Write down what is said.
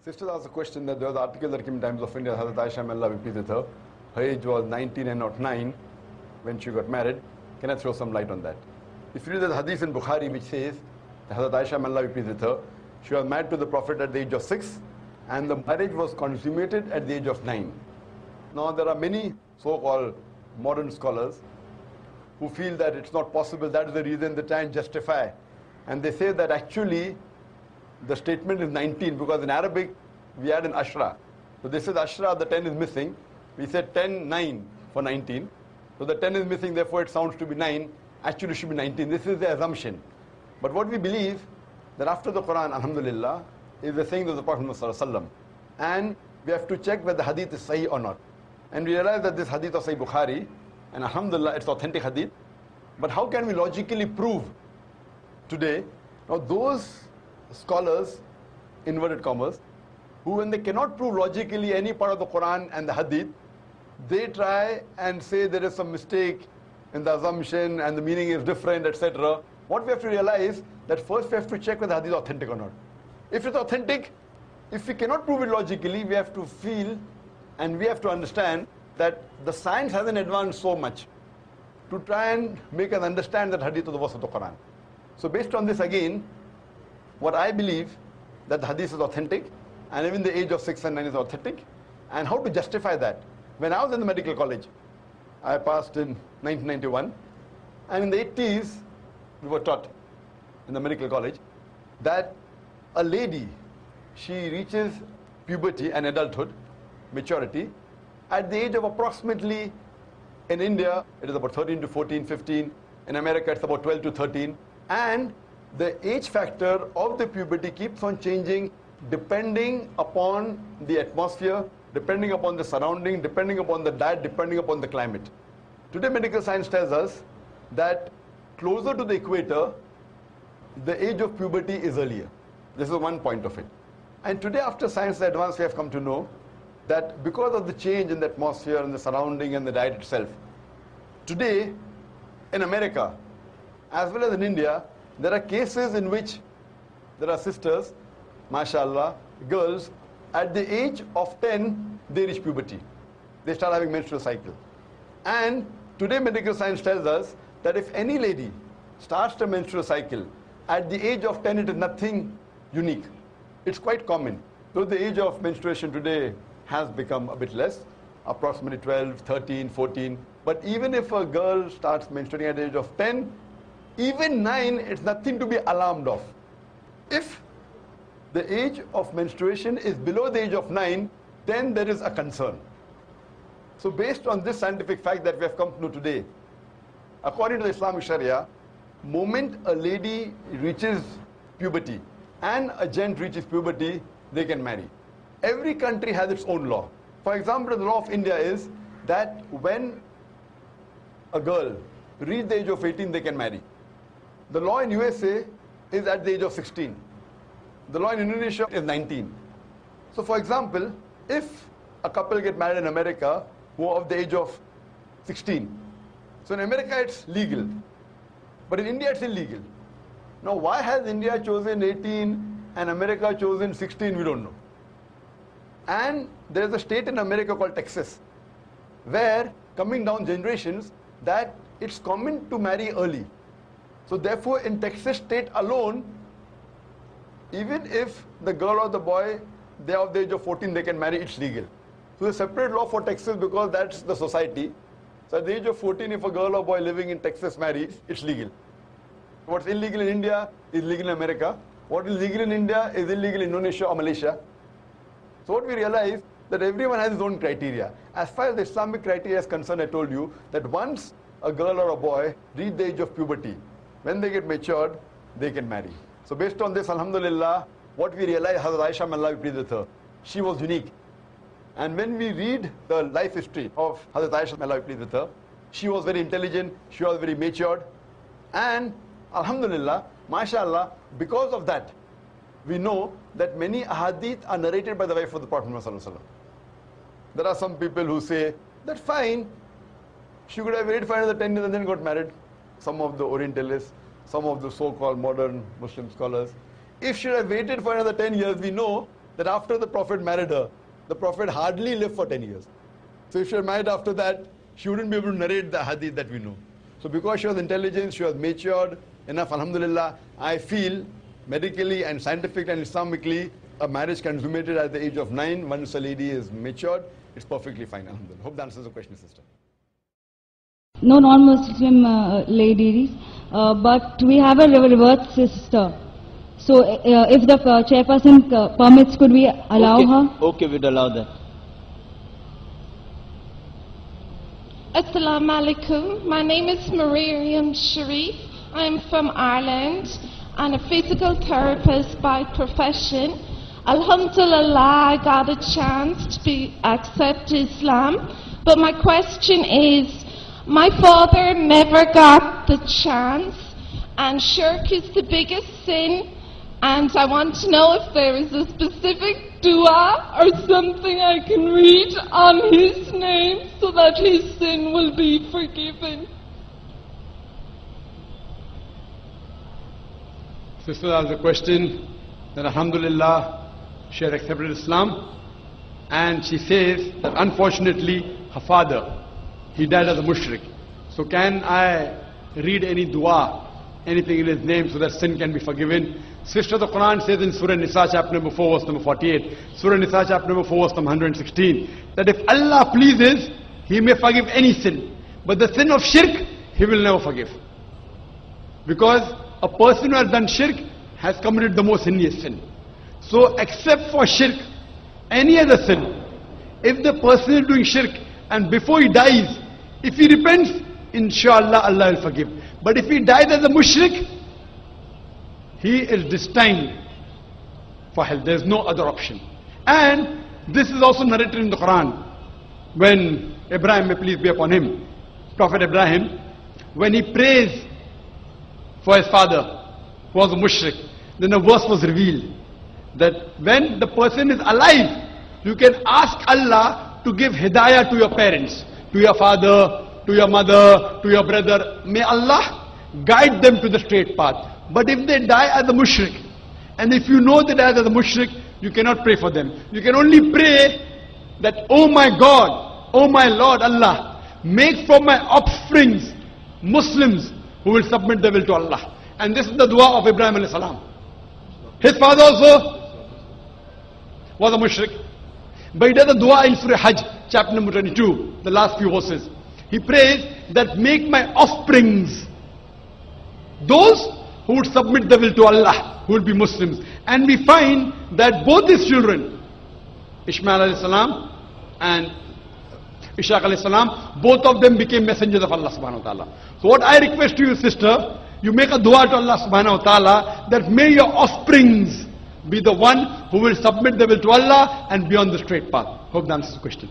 Sister asked a question that there was an article that came in Times of India, Hazrat Aisha, may Allah be pleased with her. Her age was 19 and not 9 when she got married. Can I throw some light on that? If you read the hadith in Bukhari which says that Hazrat Aisha, may Allah be pleased with her, she was married to the Prophet at the age of 6 and the marriage was consummated at the age of 9. Now there are many so-called modern scholars who feel that it's not possible, that is the reason they try and justify. And they say that actually the statement is 19 because in Arabic we add an ashra. So this is ashra, the 10 is missing. We said 10, 9 for 19. So the 10 is missing, therefore it sounds to be 9. Actually it should be 19. This is the assumption. But what we believe, that after the Quran, alhamdulillah, is the saying of the Prophet ﷺ. And we have to check whether the hadith is sahih or not. And we realize that this hadith of Sahih Bukhari, and alhamdulillah, it's authentic hadith. But how can we logically prove today? Now those scholars, inverted commas, who when they cannot prove logically any part of the Quran and the hadith, they try and say there is some mistake in the assumption and the meaning is different, etc. What we have to realize that first we have to check whether the hadith is authentic or not. If it's authentic, if we cannot prove it logically, we have to feel and we have to understand that the science hasn't advanced so much to try and make us understand that hadith of the verse of the Quran. So based on this again, what I believe that the hadith is authentic and even the age of 6 and 9 is authentic. And how to justify that? When I was in the medical college, I passed in 1991, and in the 80s we were taught in the medical college that a lady, she reaches puberty and adulthood, maturity, at the age of approximately, in India it is about 13 to 14, 15, in America it's about 12 to 13, and the age factor of the puberty keeps on changing depending upon the atmosphere, depending upon the surrounding, depending upon the diet, depending upon the climate. Today medical science tells us that closer to the equator, the age of puberty is earlier. This is one point of it. And today after science advance, we have come to know that because of the change in the atmosphere and the surrounding and the diet itself, today in America, as well as in India, there are cases in which there are sisters, mashallah, girls, at the age of 10, they reach puberty. They start having menstrual cycle. And today medical science tells us that if any lady starts the menstrual cycle, at the age of 10, it is nothing unique. It's quite common. Though the age of menstruation today has become a bit less, approximately 12, 13, 14. But even if a girl starts menstruating at the age of 10, even 9, it's nothing to be alarmed of. If the age of menstruation is below the age of 9, then there is a concern. So based on this scientific fact that we have come to know today, according to the Islamic Sharia, moment a lady reaches puberty and a gent reaches puberty, they can marry. Every country has its own law. For example, the law of India is that when a girl reaches the age of 18, they can marry. The law in USA is at the age of 16. The law in Indonesia is 19. So for example, if a couple get married in America who are of the age of 16, so in America it's legal, but in India it's illegal. Now why has India chosen 18 and America chosen 16, we don't know. And there is a state in America called Texas, where coming down generations that it's common to marry early. So therefore in Texas state alone, even if the girl or the boy, they are of the age of 14, they can marry, it's legal. So there's a separate law for Texas because that's the society. So at the age of 14, if a girl or boy living in Texas marries, it's legal. What's illegal in India is legal in America. What is legal in India is illegal in Indonesia or Malaysia. So what we realize that everyone has his own criteria. As far as the Islamic criteria is concerned, I told you that once a girl or a boy reach the age of puberty, when they get matured, they can marry. So based on this, alhamdulillah, what we realize, Hazrat Aisha, may Allah be pleased with her, she was unique. And when we read the life history of Hazrat Aisha, may Allah be pleased with her, she was very intelligent, she was very matured, and alhamdulillah, mashallah, because of that, we know that many ahadith are narrated by the wife of the Prophet ﷺ. There are some people who say, that's fine, she could have waited for another 10 years and then got married. Some of the Orientalists, some of the so-called modern Muslim scholars. If she had waited for another 10 years, we know that after the Prophet married her, the Prophet hardly lived for 10 years. So if she was married after that, she wouldn't be able to narrate the hadith that we know. So because she was intelligent, she was matured enough, alhamdulillah, I feel medically and scientifically and Islamically, a marriage consummated at the age of 9, once a lady is matured, it's perfectly fine, alhamdulillah. Hope that answers the question, sister. No non-Muslim ladies, but we have a reverse sister. So if the chairperson permits, could we allow her? Okay, we'd allow that. Assalamu alaikum. My name is Mariam Sharif. I'm from Ireland and a physical therapist by profession. Alhamdulillah, I got a chance to accept Islam. But my question is, my father never got the chance, and shirk is the biggest sin. And I want to know if there is a specific dua or something I can read on his name so that his sin will be forgiven. Sister asked a question that alhamdulillah she had accepted Islam, and she says that unfortunately her father, he died as a mushrik. So can I read any dua, anything in his name so that sin can be forgiven? Sister, the Quran says in Surah Nisa chapter number 4 verse number 48, Surah Nisa chapter number 4 verse number 116, that if Allah pleases, He may forgive any sin, but the sin of shirk, He will never forgive. Because a person who has done shirk has committed the most heinous sin. So except for shirk, any other sin, if the person is doing shirk and before he dies, if he repents, inshallah Allah will forgive. But if he dies as a mushrik, he is destined for hell. There is no other option. And this is also narrated in the Quran. When Ibrahim, may peace be upon him, Prophet Ibrahim, when he prays for his father, who was a mushrik, then a verse was revealed that when the person is alive, you can ask Allah to give hidayah to your parents, to your father, to your mother, to your brother. May Allah guide them to the straight path. But if they die as a mushrik, and if you know they died as a mushrik, you cannot pray for them. You can only pray that, oh my God, oh my Lord Allah, make from my offsprings Muslims who will submit their will to Allah. And this is the dua of Ibrahim alayhi salam. His father also was a mushrik. But he does a dua in Surah Hajj, chapter number 22, the last few verses. He prays that make my offsprings those who would submit their will to Allah, who will be Muslims. And we find that both his children, Ishmael alayhi salam and Ishaq alayhi salam, both of them became messengers of Allah subhanahu wa ta'ala. So what I request to you, sister, you make a dua to Allah subhanahu wa ta'ala that may your offsprings be the one who will submit their will to Allah and be on the straight path. Hope that answers the question.